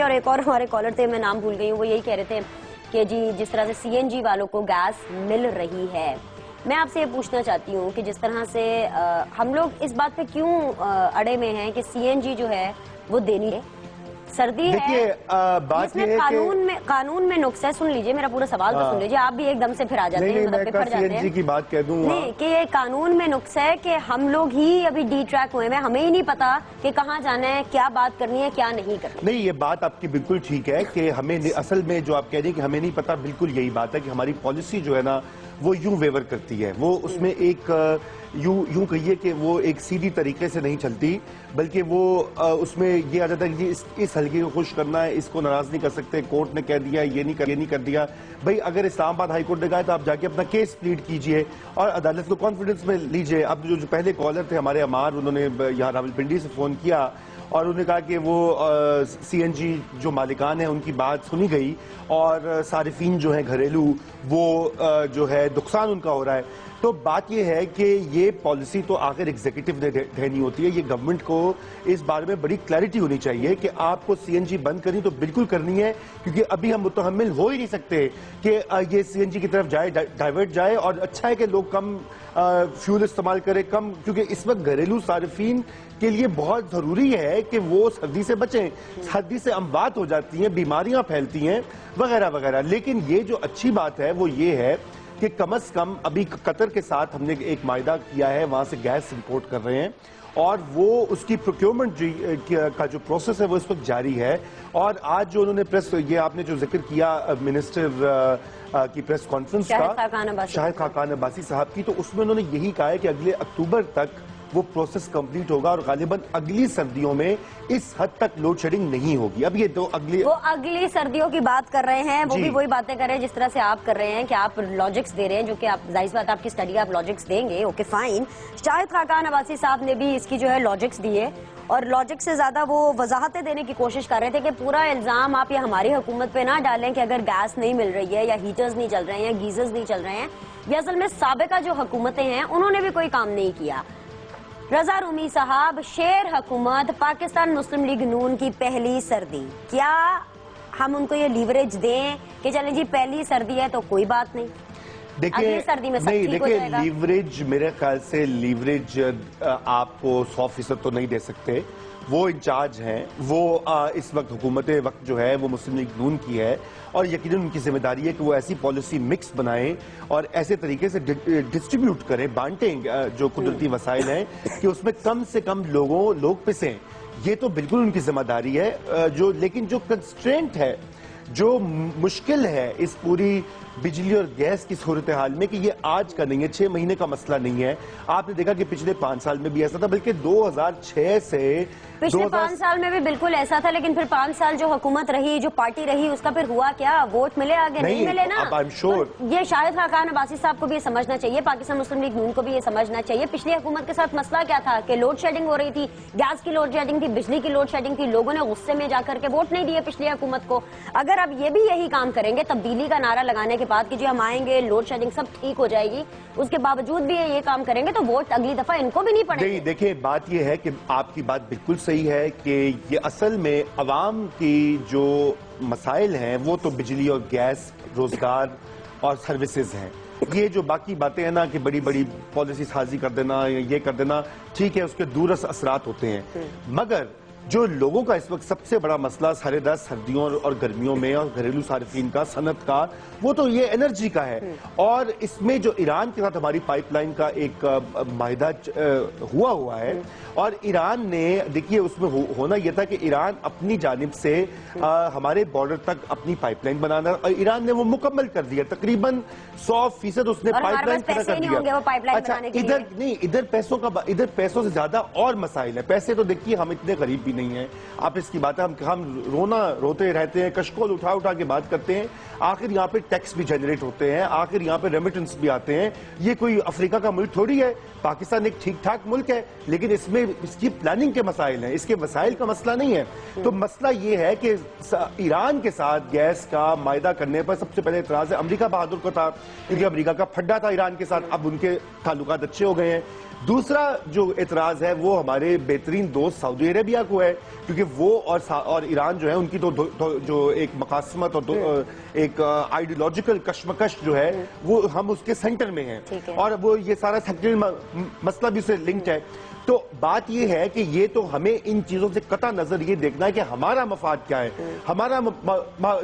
और एक और हमारे कॉलर थे, मैं नाम भूल गई हूँ, वो यही कह रहे थे कि जी जिस तरह से सीएनजी वालों को गैस मिल रही है, मैं आपसे ये पूछना चाहती हूँ कि जिस तरह से हम लोग इस बात पे क्यों अड़े में हैं कि सीएनजी जो है वो देनी है। सर्दी है, बात ये है कानून में नुक्स है। सुन लीजिए मेरा पूरा सवाल तो सुन लीजिए, आप भी एकदम से फिर आ जाते हैं, मतलब बिखर जाते हैं। की बात कह दूं नहीं कि ये कानून में नुक्स है कि हम लोग ही अभी डी ट्रैक हुए हैं, हमें ही नहीं पता कि कहाँ जाना है, क्या बात करनी है, क्या नहीं करनी। नहीं, ये बात आपकी बिल्कुल ठीक है कि हमें असल में जो आप कह रही हैं कि हमें नहीं पता, बिल्कुल यही बात है कि हमारी पॉलिसी जो है ना वो यूं वेवर करती है, वो उसमें एक यूं कहिए कि वो एक सीधी तरीके से नहीं चलती, बल्कि वो उसमें ये आ जाता है कि इस हल्के को खुश करना है, इसको नाराज नहीं कर सकते, कोर्ट ने कह दिया ये नहीं कर दिया। भाई अगर इस्लामाबाद हाई कोर्ट ने कहा तो आप जाके अपना केस प्लीड कीजिए और अदालत को कॉन्फिडेंस में लीजिए। अब जो पहले कॉलर थे हमारे अमार, उन्होंने यहाँ रावलपिंडी से फोन किया और उन्होंने कहा कि वो सीएनजी जो मालिकान हैं उनकी बात सुनी गई और सारिफीन जो है घरेलू वो जो है नुकसान उनका हो रहा है। तो बात ये है कि ये पॉलिसी तो आखिर एग्जीक्यूटिव ने देनी होती है, ये गवर्नमेंट को इस बारे में बड़ी क्लैरिटी होनी चाहिए कि आपको सीएनजी बंद करनी तो बिल्कुल करनी है, क्योंकि अभी हम मुतहम्मिल हो ही नहीं सकते कि ये सीएनजी की तरफ जाए, डाइवर्ट जाए। और अच्छा है कि लोग कम फ्यूल इस्तेमाल करें, कम, क्योंकि इस वक्त घरेलू सारिफीन के लिए बहुत जरूरी है कि वो सर्दी से बचें। सर्दी से अमवात हो जाती हैं, बीमारियां फैलती हैं वगैरह वगैरह। लेकिन ये जो अच्छी बात है वो ये है कि कम से कम अभी कतर के साथ हमने एक मायदा किया है, वहां से गैस इंपोर्ट कर रहे हैं और वो उसकी प्रोक्योरमेंट का जो प्रोसेस है वो इस वक्त जारी है। और आज जो उन्होंने प्रेस, ये आपने जो जिक्र किया मिनिस्टर की प्रेस कॉन्फ्रेंस का, शाहिद खाकान अब्बासी साहब की, तो उसमें उन्होंने यही कहा है कि अगले अक्टूबर तक वो प्रोसेस कंप्लीट होगा और गालिबन अगली सर्दियों में इस हद तक लोड शेडिंग नहीं होगी। अब ये वो अगली सर्दियों की बात कर रहे हैं, वो भी वही बातें कर रहे हैं जिस तरह से आप कर रहे हैं कि आप लॉजिक्स दे रहे हैं, जो कि आप जाहिर बात आपकी स्टडी आप लॉजिक्स देंगे, ओके फाइन। शाहिद खाकान अब्बासी साहब ने भी इसकी जो है लॉजिक्स दिए और लॉजिक से ज्यादा वो वजाहतें देने की कोशिश कर रहे थे कि पूरा इल्जाम आप ये हमारी हुकूमत पे ना डालें कि अगर गैस नहीं मिल रही है या हीटर्स नहीं चल रहे हैं या गीजर्स नहीं चल रहे हैं, ये असल में साबिका जो हुकूमतें हैं उन्होंने भी कोई काम नहीं किया। रजा रूमी साहब, शेर हुकूमत पाकिस्तान मुस्लिम लीग नून की पहली सर्दी, क्या हम उनको ये लीवरेज दें कि चलें जी पहली सर्दी है तो कोई बात नहीं, देखिए सर्दी में सब ठीक हो जाएगा? लीवरेज, मेरे ख्याल से लीवरेज आपको 100% तो नहीं दे सकते। वो इंचार्ज हैं, वो इस वक्त हुकूमत वक्त जो है वो मुस्लिम लीग नून की है और यकीनन उनकी जिम्मेदारी है कि वो ऐसी पॉलिसी मिक्स बनाएं और ऐसे तरीके से डिस्ट्रीब्यूट करें, बांटें जो कुदरती वसाइल हैं कि उसमें कम से कम लोग पिसें। ये तो बिल्कुल उनकी जिम्मेदारी है। लेकिन जो कंस्ट्रेंट है, जो मुश्किल है इस पूरी बिजली और गैस की सूरत हाल में, कि ये आज का नहीं है, 6 महीने का मसला नहीं है। आपने देखा कि पिछले 5 साल में भी ऐसा था, बल्कि 2006 से पिछले 5 साल में भी बिल्कुल ऐसा था। लेकिन फिर 5 साल जो हुकूमत रही, जो पार्टी रही, उसका फिर हुआ क्या? वोट मिले आगे? नहीं मिले ना। आई एम श्योर तो ये शाहिद खाकान अब्बासी साहब को भी ये समझना चाहिए, पाकिस्तान मुस्लिम लीग नून को भी ये समझना चाहिए। पिछली हुकूमत के साथ मसला क्या था कि लोड शेडिंग हो रही थी, गैस की लोड शेडिंग थी, बिजली की लोड शेडिंग थी, लोगों ने गुस्से में जाकर के वोट नहीं दिए पिछली हुकूमत को। अगर अब ये भी यही काम करेंगे तब्दीली का नारा लगाने के बाद कि जी हम आएंगे, लोड शेडिंग सब ठीक हो जाएगी, उसके बावजूद भी ये काम करेंगे तो वोट अगली दफा इनको भी नहीं पड़ेंगे। देखिए बात ये है कि आपकी बात बिल्कुल सही है कि ये असल में अवाम की जो मसाइल हैं वो तो बिजली और गैस, रोजगार और सर्विसेज हैं। ये जो बाकी बातें हैं ना कि बड़ी बड़ी पॉलिसी साजी कर देना, ये कर देना, ठीक है, उसके दूरस असरात होते हैं। मगर जो लोगों का इस वक्त सबसे बड़ा मसला सरेदा सर्दियों और गर्मियों में और घरेलू सारिफीन का, सनत का, वो तो ये एनर्जी का है। और इसमें जो ईरान के साथ हमारी पाइपलाइन का एक माहिदा हुआ है और ईरान ने, देखिए उसमें होना यह था कि ईरान अपनी जानिब से हमारे बॉर्डर तक अपनी पाइपलाइन बनाना, और ईरान ने वो मुकम्मल कर दिया, तकरीबन 100% उसने पाइपलाइन खड़ा कर दिया। अच्छा, इधर नहीं, इधर पैसों से ज्यादा और मसाइल है। पैसे तो देखिए हम इतने गरीब भी नहीं है, आप इसकी बात हम रोते रहते हैं, कशकोल उठा उठा के बात करते हैं। आखिर यहाँ पे टैक्स भी जनरेट होते हैं, आखिर यहाँ पे रेमिटेंस भी आते हैं। ये कोई अफ्रीका का मुल्क थोड़ी है, पाकिस्तान एक ठीक ठाक मुल्क है, लेकिन इसमें इसकी प्लानिंग के मसाइल हैं, इसके वसाइल का मसला नहीं है। तो मसला ये है कि ईरान के साथ गैस का मायदा करने पर सबसे पहले इतराज है अमरीका बहादुर को था, क्योंकि अमरीका का फड्डा था ईरान के साथ, अब उनके ताल्लुकात अच्छे हो गए हैं। دوسرا جو اعتراض ہے وہ ہمارے بہترین دوست سعودی عربیہ کو ہے، کیونکہ وہ اور ایران جو ہے ان کی تو جو ایک مقاسمت اور ایک آئیڈیولوجیکل کشمکش جو ہے وہ ہم اس کے سینٹر میں ہیں، اور وہ یہ سارا سیکٹری مسئلہ بھی سے لنکڈ ہے۔ تو بات یہ ہے کہ یہ تو ہمیں ان چیزوں سے قطع نظر یہ دیکھنا ہے کہ ہمارا مفاد کیا ہے، ہمارا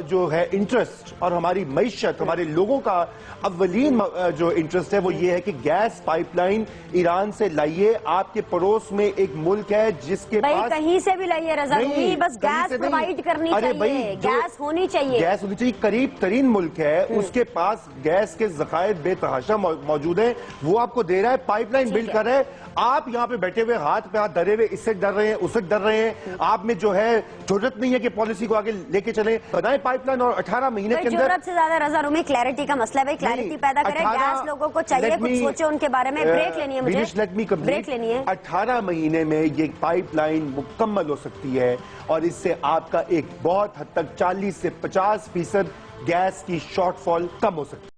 جو ہے انٹرسٹ اور ہماری معیشت، ہمارے لوگوں کا اولین جو انٹرسٹ ہے وہ یہ ہے کہ گیس پائپ لائن ایران سے لائیے۔ آپ کے پڑوس میں ایک ملک ہے جس کے پاس کہیں سے بھی لائیے رضا رومی، بس گیس پرووائڈ کرنی چاہیے، گیس ہونی چاہیے، گیس ہونی چاہیے۔ قریب ترین ملک ہے، اس کے پاس گیس کے ذخائر بے تحاشا موجود ہیں، وہ آپ کو دے رہا ہے، پائپ لائن بلڈ کر رہا ہے۔ آپ یہاں پہ بیٹھے ہوئے ہاتھ پہ ہاتھ دھرے ہوئے اس سے ڈر رہے ہیں، اس سے ڈر رہے ہیں۔ آپ میں جو ہے ضرورت نہیں ہے کہ پالیسی کو آگے لے کے چلیں، بنائیں پائپ لائن، اور 18 مہینے کے اندر ضرورت سے زیادہ رضا رومی کلیئرٹی کا مسئلہ ہے، بھائی کلیئرٹی پیدا کریں، گیس لوگوں کو چاہیے، کچھ سوچے ان کے بارے میں۔ بریک لینی ہے مجھے، بریک لینی ہے۔ 18 مہینے میں یہ پائپ لائن مکمل ہو سکتی ہے، اور اس سے آپ کا ایک بہت حد تک 40 سے 50% گیس کی شارٹ فال کم ہو سکتی ہے۔